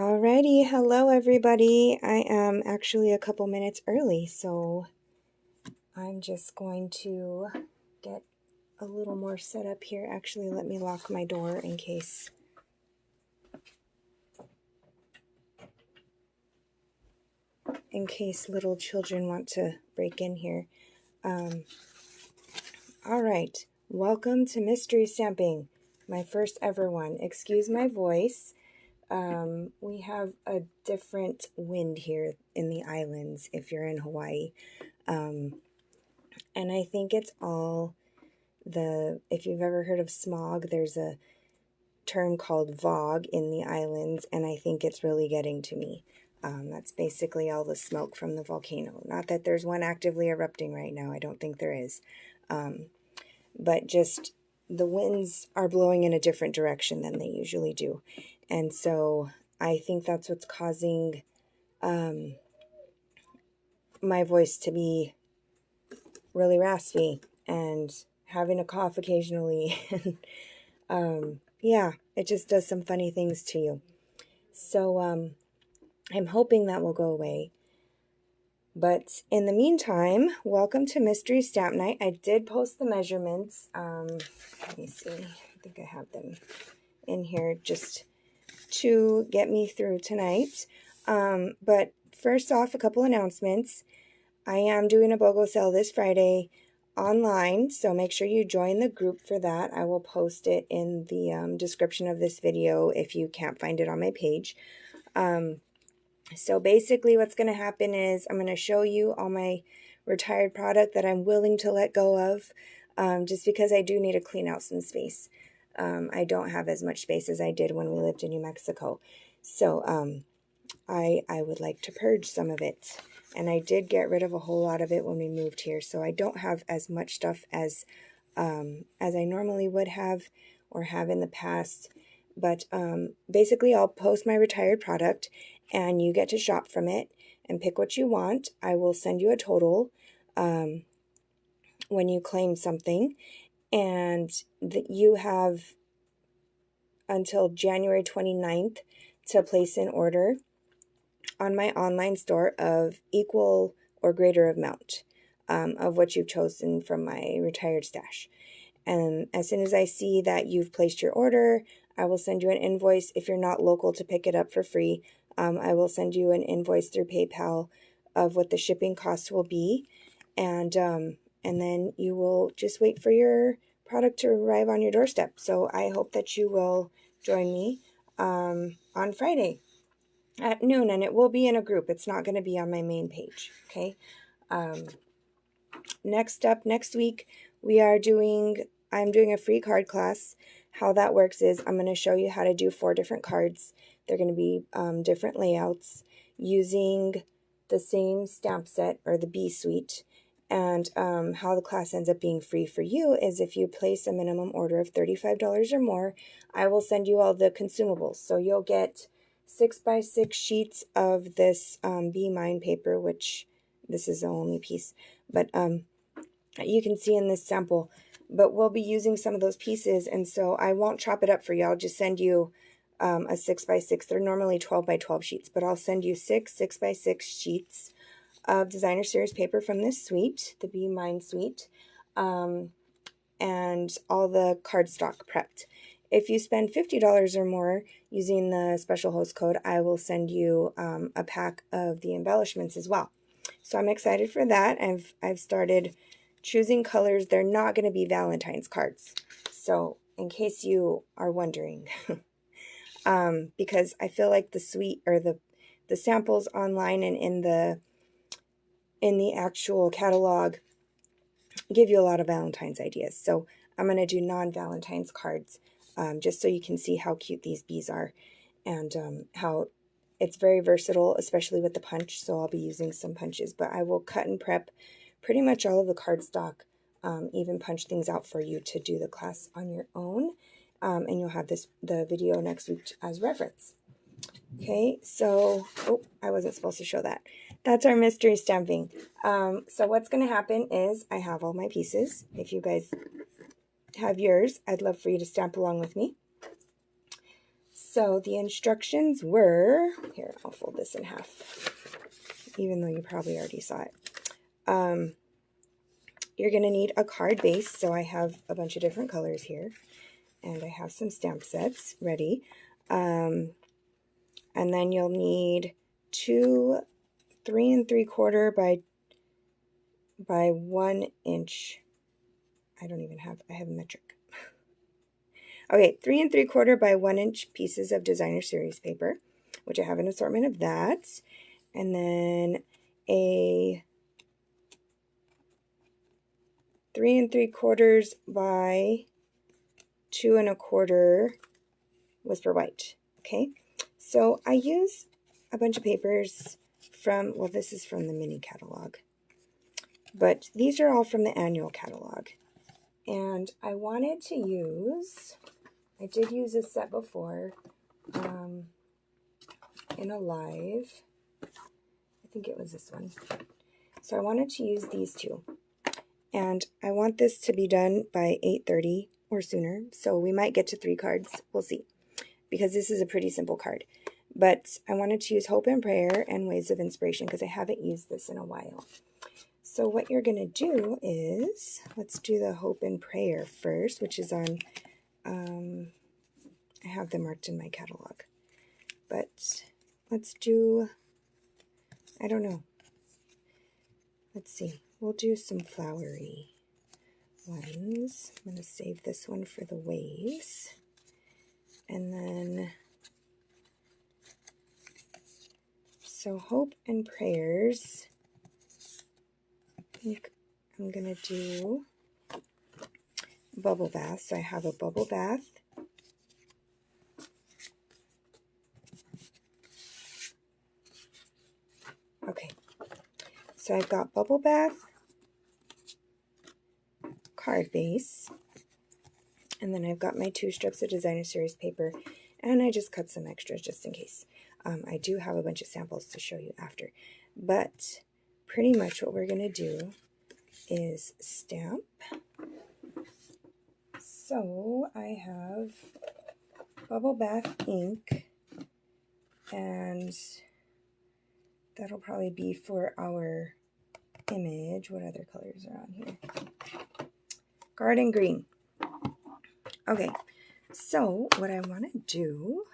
Alrighty, hello everybody. I am actually a couple minutes early, so I'm just going to get a little more set up here. Actually, let me lock my door in case little children want to break in here. Alright, welcome to Mystery Stamping, my first ever one. Excuse my voice. We have a different wind here in the islands if you're in Hawaii. And I think it's all if you've ever heard of smog, there's a term called VOG in the islands, and I think it's really getting to me. That's basically all the smoke from the volcano. Not that there's one actively erupting right now. I don't think there is. But just the winds are blowing in a different direction than they usually do. And so I think that's what's causing my voice to be really raspy and having a cough occasionally. Yeah, it just does some funny things to you. So I'm hoping that will go away. But in the meantime, welcome to Mystery Stamp Night. I did post the measurements. Let me see. I think I have them in here just to get me through tonight. But first off, a couple announcements. I am doing a BOGO sale this Friday online, so make sure you join the group for that. I will post it in the description of this video if you can't find it on my page. So basically what's going to happen is I'm going to show you all my retired product that I'm willing to let go of, just because I do need to clean out some space. I don't have as much space as I did when we lived in New Mexico. So I would like to purge some of it. And I did get rid of a whole lot of it when we moved here. So I don't have as much stuff as I normally would have or have in the past. But basically I'll post my retired product and you get to shop from it and pick what you want. I will send you a total when you claim something. And you have until January 29th to place an order on my online store of equal or greater amount of what you've chosen from my retired stash. And as soon as I see that you've placed your order, I will send you an invoice. If you're not local to pick it up for free, I will send you an invoice through PayPal of what the shipping costs will be. And then you will just wait for your product to arrive on your doorstep. So I hope that you will join me on Friday at noon, and it will be in a group. It's not going to be on my main page, okay? Next up, next week, I'm doing a free card class. How that works is I'm going to show you how to do 4 different cards. They're going to be different layouts using the same stamp set or the B suite. And how the class ends up being free for you is if you place a minimum order of $35 or more, I will send you all the consumables. So you'll get 6x6 sheets of this Be Mine paper, which this is the only piece, but you can see in this sample. But we'll be using some of those pieces, and so I won't chop it up for you. I'll just send you a 6x6. They're normally 12x12 sheets, but I'll send you 6x6 sheets of designer series paper from this suite, the Be Mine suite, and all the cardstock prepped. If you spend $50 or more using the special host code, I will send you a pack of the embellishments as well. So I'm excited for that. I've started choosing colors. They're not going to be Valentine's cards. So in case you are wondering, because I feel like the suite or the samples online and in the actual catalog give you a lot of Valentine's ideas. So I'm going to do non-Valentine's cards, just so you can see how cute these bees are and how it's very versatile, especially with the punch. So I'll be using some punches, but I will cut and prep pretty much all of the cardstock, even punch things out for you to do the class on your own. And you'll have the video next week as reference. Okay, so, I wasn't supposed to show that. That's our mystery stamping. So what's going to happen is I have all my pieces. If you guys have yours, I'd love for you to stamp along with me. So the instructions were, here, I'll fold this in half, even though you probably already saw it. You're going to need a card base, so I have a bunch of different colors here, and I have some stamp sets ready. And then you'll need two 3 3/4 by 1 inch. I have a metric. Okay, 3 3/4 by 1 inch pieces of designer series paper, which I have an assortment of that. And then a 3 3/4 by 2 1/4 Whisper White. Okay, so I use a bunch of papers from, well, this is from the mini catalog, but these are all from the annual catalog. And I wanted to use, I did use a set before in a live. I think it was this one. So I wanted to use these two. And I want this to be done by 8:30 or sooner. So we might get to 3 cards. We'll see. Because this is a pretty simple card. But I wanted to use Hope and Prayer and Waves of Inspiration because I haven't used this in a while. So what you're going to do is, let's do the Hope and Prayer first, which is on, I have them marked in my catalog. But let's do, I don't know. Let's see. We'll do some flowery ones. I'm going to save this one for the waves. And then, so Hope and Prayers, I think I'm going to do bubble bath. So I have a bubble bath. Okay, so I've got bubble bath, card base, and then I've got my 2 strips of designer series paper, and I just cut some extras just in case. I do have a bunch of samples to show you after, but pretty much what we're going to do is stamp. So I have bubble bath ink, and that'll probably be for our image. What other colors are on here? Garden green. Okay, so what I want to do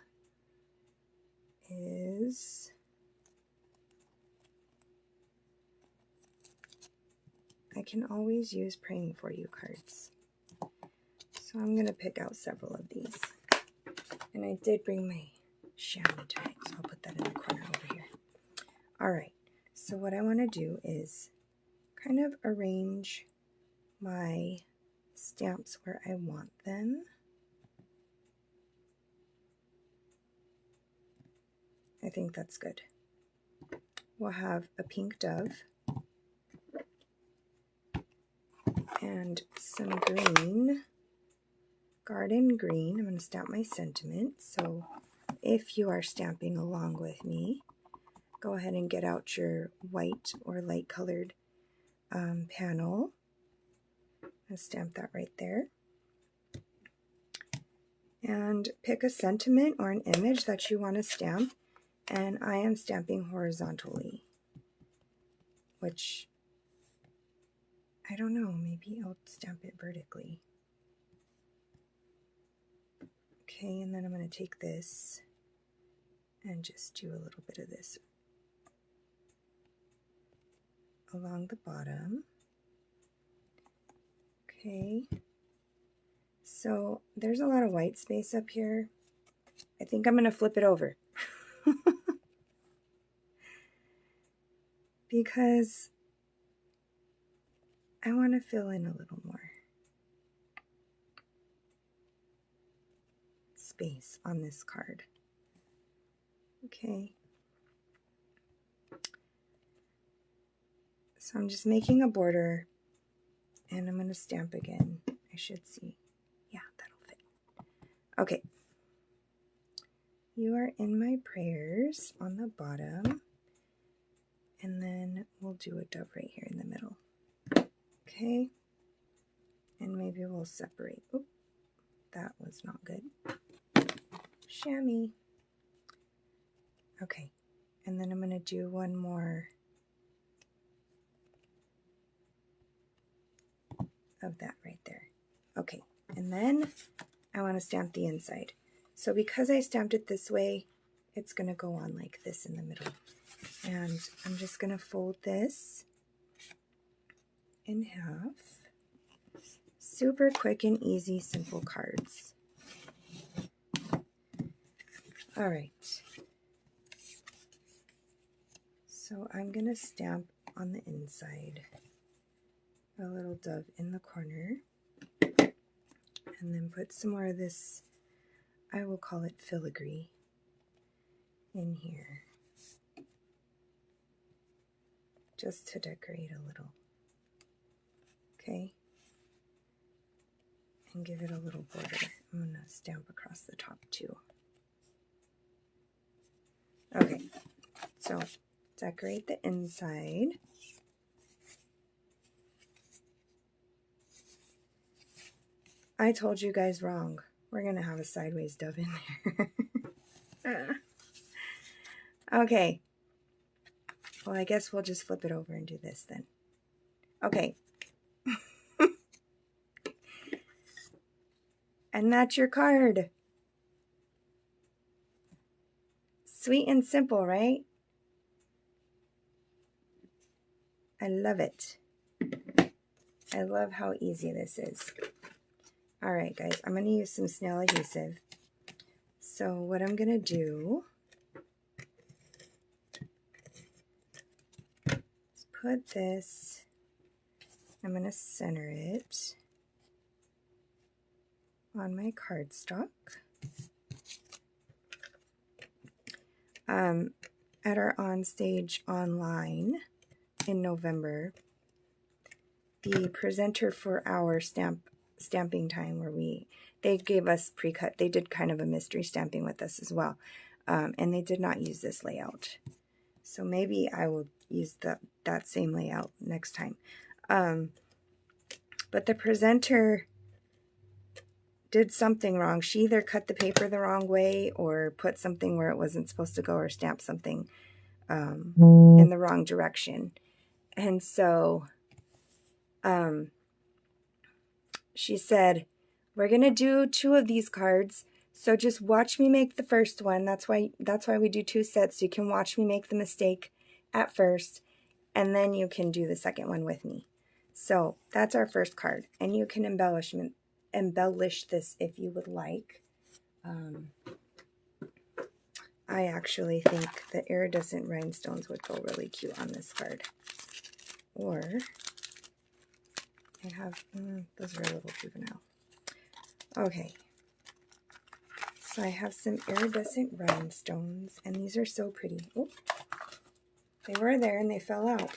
is I can always use praying for you cards. So I'm going to pick out several of these. And I did bring my chamois tie, so I'll put that in the corner over here. All right, so what I want to do is kind of arrange my stamps where I want them. I think that's good. We'll have a pink dove and some green, garden green. I'm going to stamp my sentiment. So if you are stamping along with me, go ahead and get out your white or light colored panel and stamp that right there. And pick a sentiment or an image that you want to stamp. And I am stamping horizontally, which I don't know, maybe I'll stamp it vertically. Okay, and then I'm going to take this and just do a little bit of this along the bottom. Okay, so there's a lot of white space up here. I think I'm going to flip it over. Because I want to fill in a little more space on this card. Okay. So I'm just making a border and I'm going to stamp again. I should see. Yeah, that'll fit. Okay. You are in my prayers on the bottom. And then we'll do a dove right here in the middle. Okay. And maybe we'll separate. Oop, that was not good. chamois. Okay, and then I'm going to do one more of that right there. Okay, and then I want to stamp the inside. So because I stamped it this way, it's going to go on like this in the middle. And I'm just going to fold this in half. Super quick and easy, simple cards. All right. So I'm going to stamp on the inside a little dove in the corner, and then put some more of this, I will call it filigree, in here, just to decorate a little. Okay, and give it a little border. I'm going to stamp across the top too. Okay, so decorate the inside. I told you guys wrong. We're going to have a sideways dove in there. Okay. Well, I guess we'll just flip it over and do this then. Okay. And that's your card. Sweet and simple, right? I love it. I love how easy this is. All right, guys, I'm going to use some snail adhesive. So what I'm going to do is put this, I'm going to center it on my cardstock. At our on-stage online in November, the presenter for our stamping time, where they gave us pre-cut, they did kind of a mystery stamping with us as well, and they did not use this layout. So maybe I will use that same layout next time. But the presenter did something wrong. She either cut the paper the wrong way, or put something where it wasn't supposed to go, or stamped something in the wrong direction. And so she said, we're going to do 2 of these cards, so just watch me make the first one. That's why we do 2 sets. You can watch me make the mistake at first, and then you can do the second one with me. So that's our first card, and you can embellish this if you would like. I actually think the iridescent rhinestones would go really cute on this card. Or I have, those are a little juvenile. Okay, so I have some iridescent rhinestones, and these are so pretty. Oh, they were there and they fell out.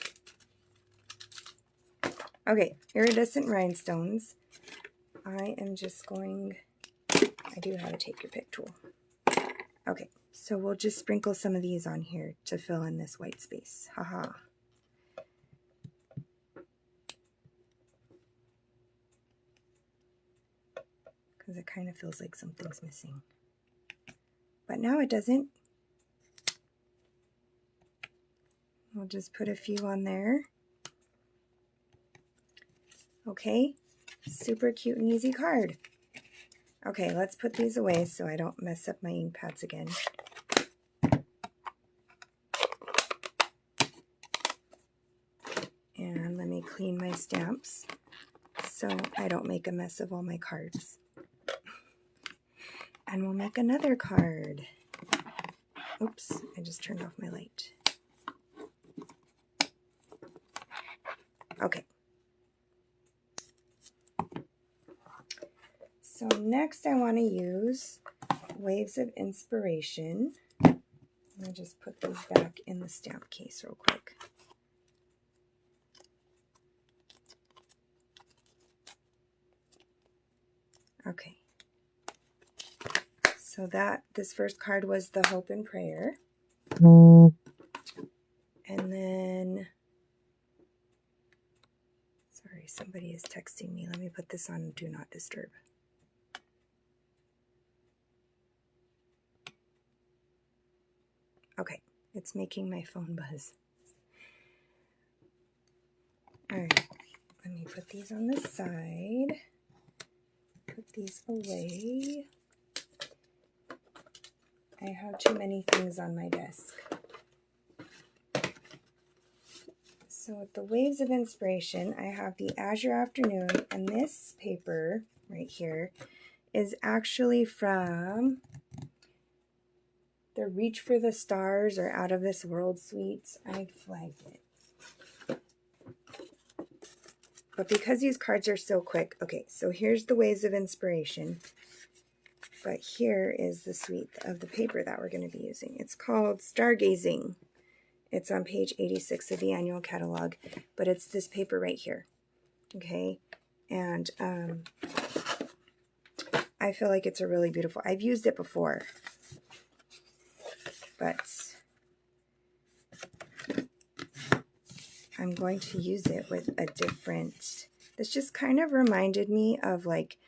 Okay, iridescent rhinestones. I am just going, I do have a take your pick tool. Okay, so we'll just sprinkle some of these on here to fill in this white space. Haha. Because it kind of feels like something's missing. But now it doesn't. We'll just put a few on there. Okay, super cute and easy card. Okay, let's put these away so I don't mess up my ink pads again. And let me clean my stamps so I don't make a mess of all my cards. And we'll make another card. Oops, I just turned off my light. Okay. So next I want to use Waves of Inspiration. I'm going to just put these back in the stamp case real quick. Okay. So this first card was the Hope and Prayer. And then, sorry, somebody is texting me. Let me put this on Do Not Disturb. Okay, it's making my phone buzz. All right, let me put these on the side. Put these away. I have too many things on my desk. So with the Waves of Inspiration, I have the Azure Afternoon, and this paper right here is actually from the Reach for the Stars or Out of This World suites. I flagged it. But because these cards are so quick, okay, so here's the Waves of Inspiration. But here is the suite of the paper that we're going to be using. It's called Stargazing. It's on page 86 of the annual catalog, but it's this paper right here. Okay, and I feel like it's a really beautiful, I've used it before, but I'm going to use it with a different, this just kind of reminded me of like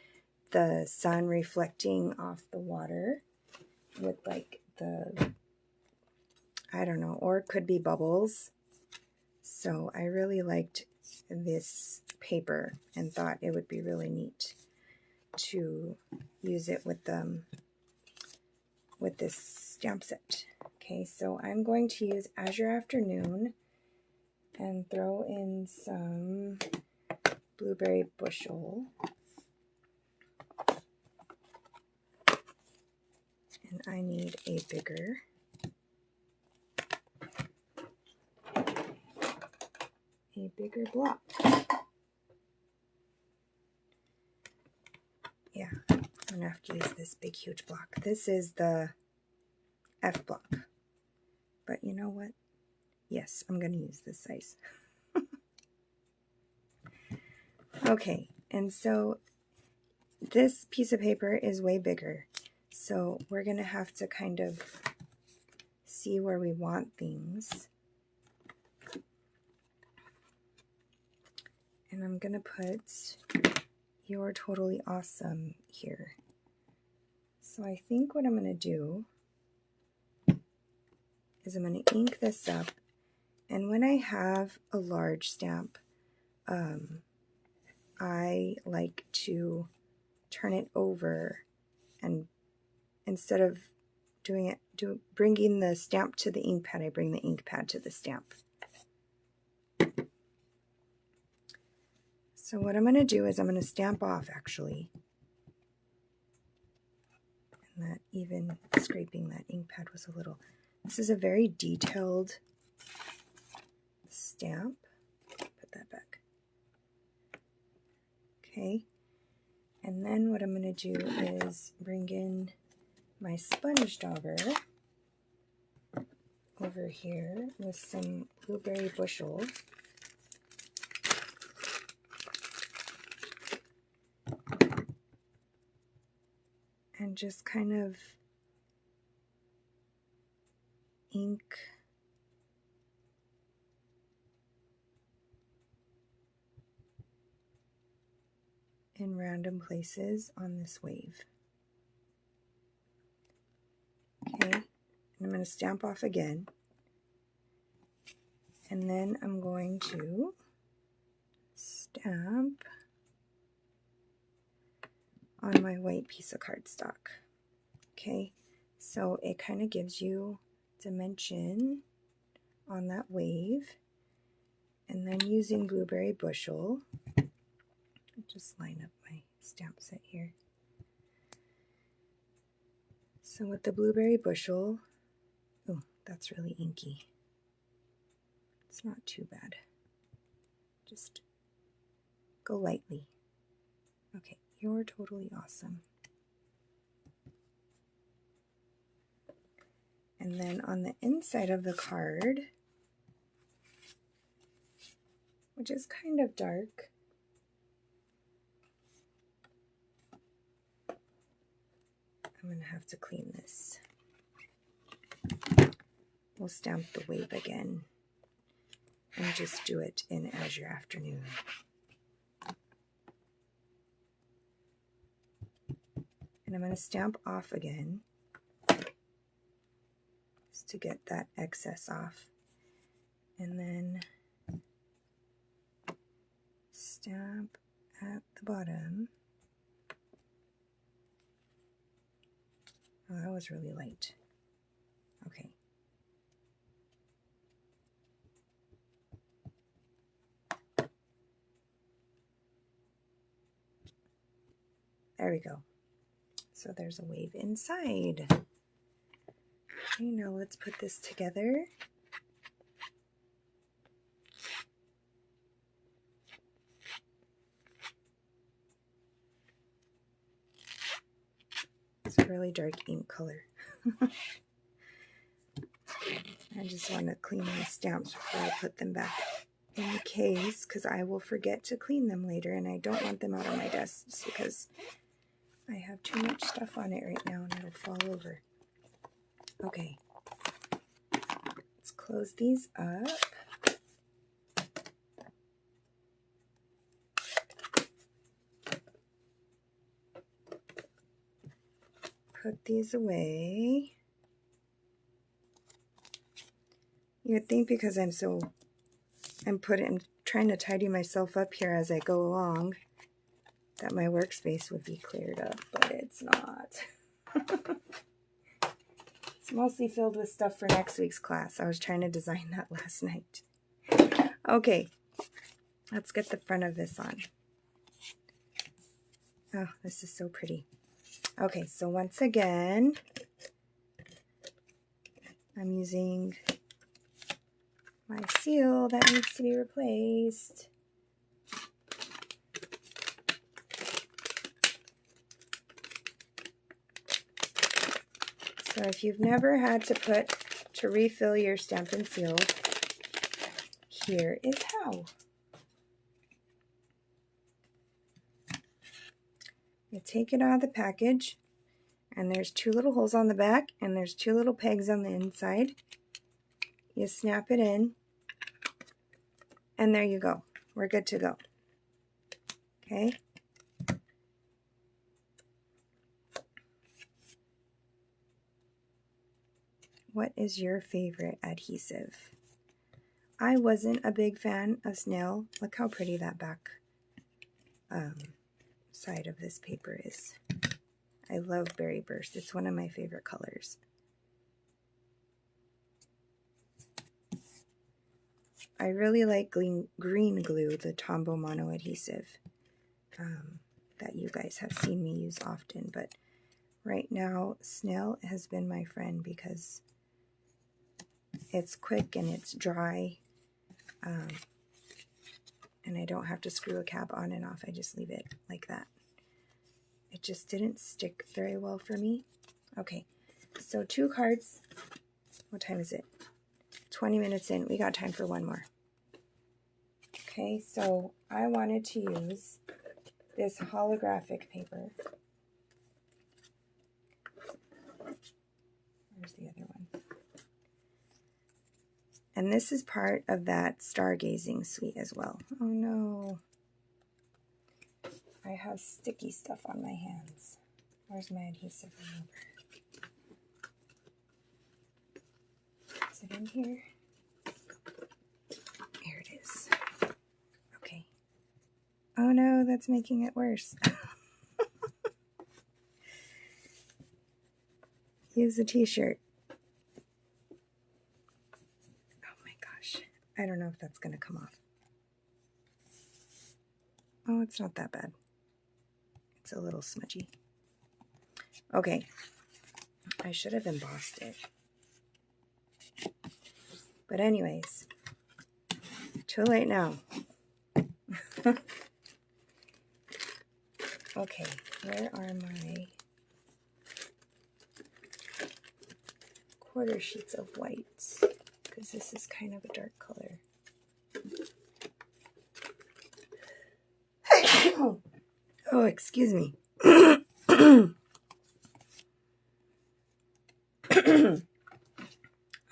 the sun reflecting off the water with like the, I don't know, or it could be bubbles. So I really liked this paper and thought it would be really neat to use it with this stamp set. Okay, so I'm going to use Azure Afternoon and throw in some Blueberry Bushel. And I need a bigger block. Yeah, I'm gonna have to use this big huge block. This is the F block. But you know what? Yes, I'm gonna use this size. Okay, and so this piece of paper is way bigger. So we're gonna have to kind of see where we want things. And I'm gonna put You're Totally Awesome here. So I think what I'm gonna do is I'm gonna ink this up, and when I have a large stamp, I like to turn it over, and instead of bringing the stamp to the ink pad, I bring the ink pad to the stamp. So what I'm going to do is I'm going to stamp off, actually. And that even scraping that ink pad was a little... This is a very detailed stamp. Put that back. Okay. And then what I'm going to do is bring in my sponge dauber over here with some Blueberry Bushel. And just kind of ink in random places on this wave. Okay, and I'm going to stamp off again. And then I'm going to stamp on my white piece of cardstock. Okay, so it kind of gives you dimension on that wave. And then using Blueberry Bushel, I'll just line up my stamp set here. So with the Blueberry Bushel, oh, that's really inky. It's not too bad. Just go lightly. Okay, You're Totally Awesome. And then on the inside of the card, which is kind of dark, I'm going to have to clean this. We'll stamp the wave again and just do it in Azure Afternoon. And I'm going to stamp off again. just to get that excess off. And then stamp at the bottom. Oh, that was really light. Okay. There we go. So there's a wave inside. Okay, now let's put this together. It's a really dark ink color. I just want to clean my stamps before I put them back in the case, because I will forget to clean them later, and I don't want them out on my desk just because I have too much stuff on it right now and it'll fall over. Okay, let's close these up. Put these away. You would think because I'm trying to tidy myself up here as I go along, that my workspace would be cleared up, but it's not. It's mostly filled with stuff for next week's class. I was trying to design that last night. Okay, let's get the front of this on. Oh, this is so pretty. Okay, so once again, I'm using my seal that needs to be replaced. So if you've never had to refill your Stampin' Seal, here is how. You take it out of the package, and there's two little holes on the back, and there's two little pegs on the inside. You snap it in, and there you go. We're good to go. Okay? What is your favorite adhesive? I wasn't a big fan of snail. Look how pretty that back side of this paper is. I love Berry Burst. It's one of my favorite colors. I really like green glue, the Tombow Mono adhesive that you guys have seen me use often, but right now snail has been my friend because it's quick and it's dry, and I don't have to screw a cap on and off. I just leave it like that. It just didn't stick very well for me. Okay, so 2 cards. What time is it? 20 minutes in. We got time for one more. Okay, so I wanted to use this holographic paper. Where's the other one? And this is part of that stargazing suite as well. Oh no. I have sticky stuff on my hands. Where's my adhesive remover? Is it in here? Here it is. Okay. Oh no, that's making it worse. Use a t-shirt. Oh my gosh. I don't know if that's going to come off. Oh, it's not that bad. It's a little smudgy. Okay. I should have embossed it. But anyways, too late now. Okay, where are my quarter sheets of white? Because this is kind of a dark color. Oh, excuse me.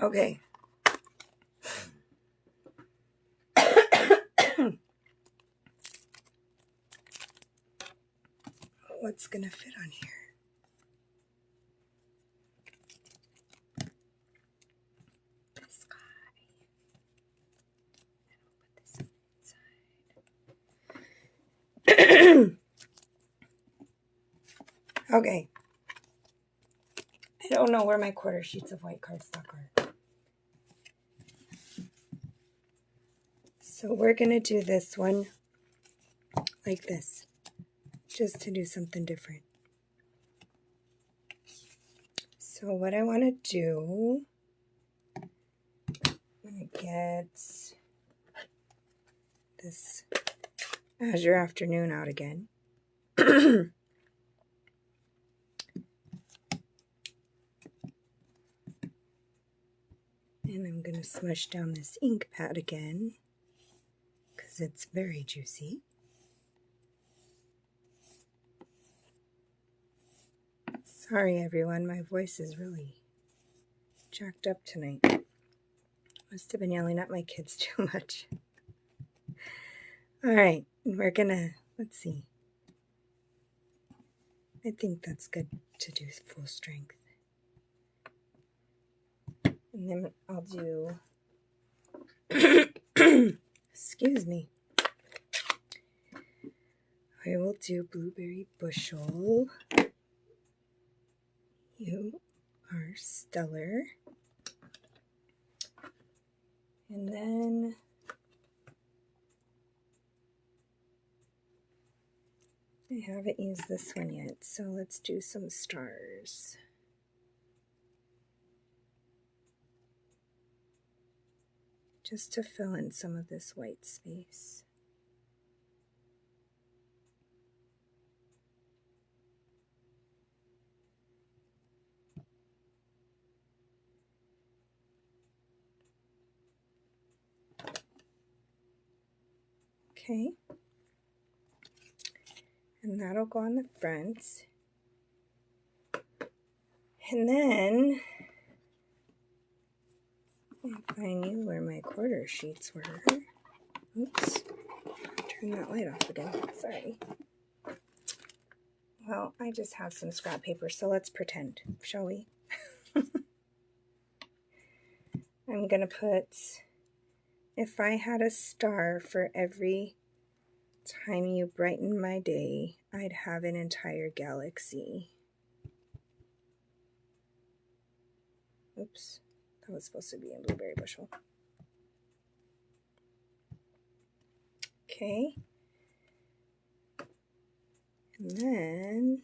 Okay. What's gonna fit on here? Okay. I don't know where my quarter sheets of white cardstock are. So we're going to do this one like this, just to do something different. So what I want to do, I'm going to get this Azure Afternoon out again. And I'm going to smush down this ink pad again, because it's very juicy. Sorry everyone, my voice is really jacked up tonight. Must have been yelling at my kids too much. Alright, we're gonna, let's see. I think that's good to do full strength. And then I'll do, excuse me, I will do Blueberry Bushel. You are stellar. And then I haven't used this one yet, so let's do some stars. Just to fill in some of this white space. Okay. And that'll go on the front. And then, if I knew where my quarter sheets were, oops, turn that light off again, sorry. Well, I just have some scrap paper, so let's pretend, shall we? I'm gonna put, if I had a star for every time you brighten my day, I'd have an entire galaxy. Oops, that was supposed to be in Blueberry Bushel. Okay. And then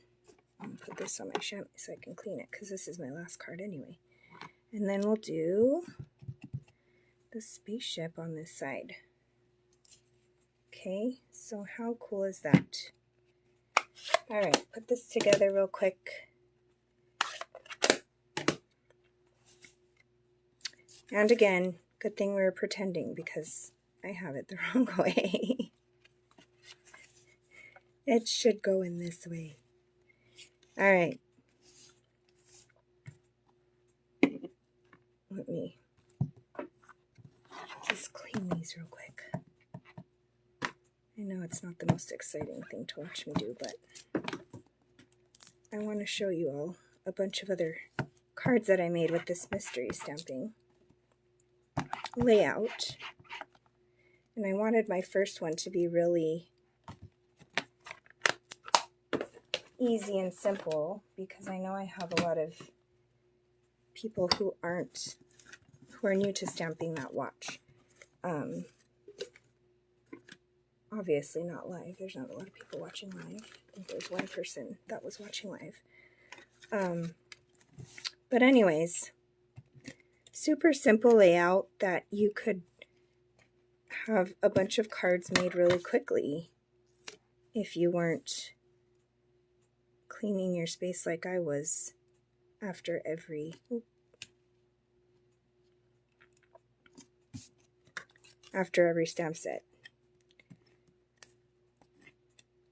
I'll put this on my chamois so I can clean it, because this is my last card anyway. And then we'll do the spaceship on this side. Okay, so how cool is that? Alright, put this together real quick. And again, good thing we were pretending, because I have it the wrong way. It should go in this way. Alright. Let me just clean these real quick. I know it's not the most exciting thing to watch me do, but I want to show you all a bunch of other cards that I made with this mystery stamping layout. And I wanted my first one to be really easy and simple, because I know I have a lot of people who are new to stamping that watch. Obviously not live. There's not a lot of people watching live. I think there's one person that was watching live. But anyways, super simple layout that you could have a bunch of cards made really quickly if you weren't cleaning your space like I was after every stamp set,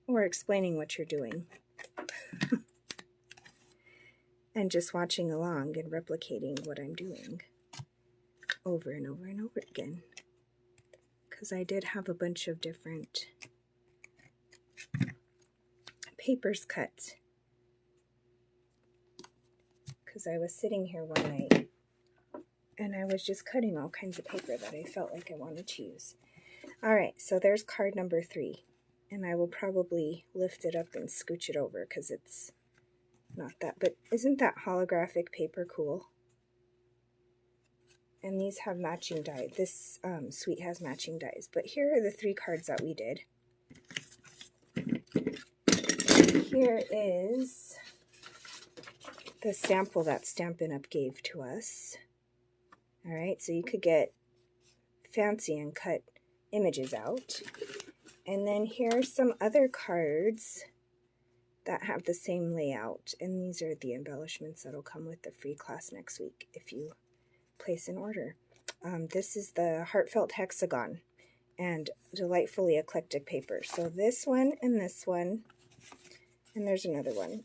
or explaining what you're doing and just watching along and replicating what I'm doing over and over and over again, because I did have a bunch of different papers cut, because I was sitting here one night and I was just cutting all kinds of paper that I felt like I wanted to use. Alright, so there's card number 3, and I will probably lift it up and scooch it over because it's not that, but isn't that holographic paper cool? And these have matching die. This suite has matching dies. But here are the 3 cards that we did. Here is the sample that Stampin' Up! Gave to us. All right, so you could get fancy and cut images out. And then here's some other cards that have the same layout. And these are the embellishments that'll come with the free class next week if you place an order. This is the Heartfelt Hexagon and Delightfully Eclectic paper. So this one, and there's another one.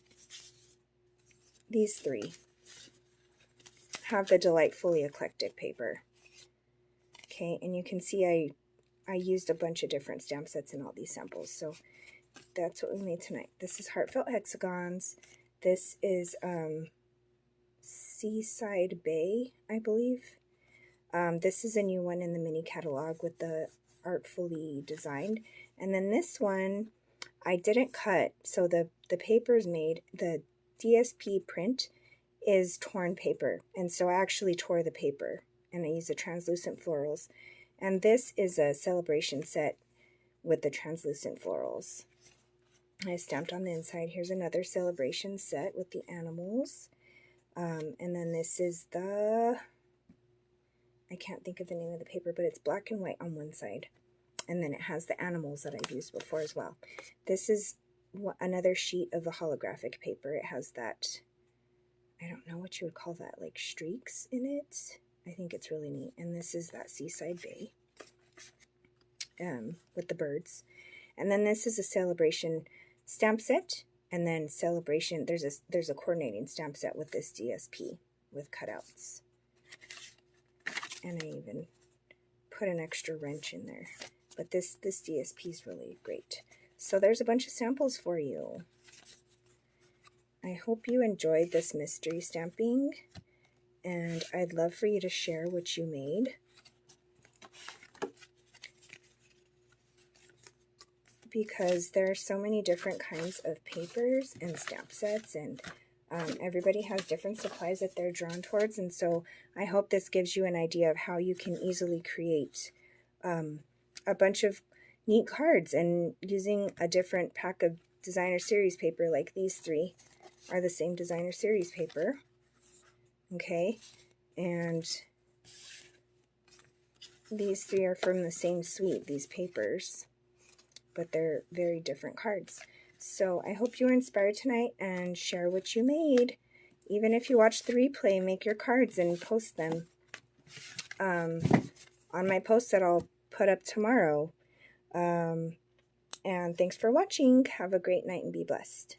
These 3 have the Delightfully Eclectic paper. Okay, and you can see I used a bunch of different stamp sets in all these samples. So that's what we made tonight. This is Heartfelt Hexagons. This is Seaside Bay, I believe. This is a new one in the mini catalog with the artfully designed. And then this one I didn't cut, so the paper's made, the DSP print is torn paper, and so I actually tore the paper and I used the translucent florals. And this is a celebration set with the translucent florals. I stamped on the inside. Here's another celebration set with the animals. And then this is the, I can't think of the name of the paper, but it's black and white on one side. And then it has the animals that I've used before as well. This is another sheet of the holographic paper. It has that, I don't know what you would call that, like streaks in it. I think it's really neat. And this is that Seaside Bay with the birds. And then this is a celebration stamp set. And then celebration, there's a coordinating stamp set with this DSP with cutouts. And I even put an extra wrench in there. But this DSP is really great. So there's a bunch of samples for you. I hope you enjoyed this mystery stamping, and I'd love for you to share what you made. Because there are so many different kinds of papers and stamp sets, and everybody has different supplies that they're drawn towards, and so I hope this gives you an idea of how you can easily create a bunch of neat cards, and using a different pack of designer series paper, like these 3 are the same designer series paper. Okay, and these 3 are from the same suite, these papers, but they're very different cards. So I hope you were inspired tonight, and share what you made. Even if you watch the replay, make your cards and post them on my post that I'll put up tomorrow. And thanks for watching. Have a great night and be blessed.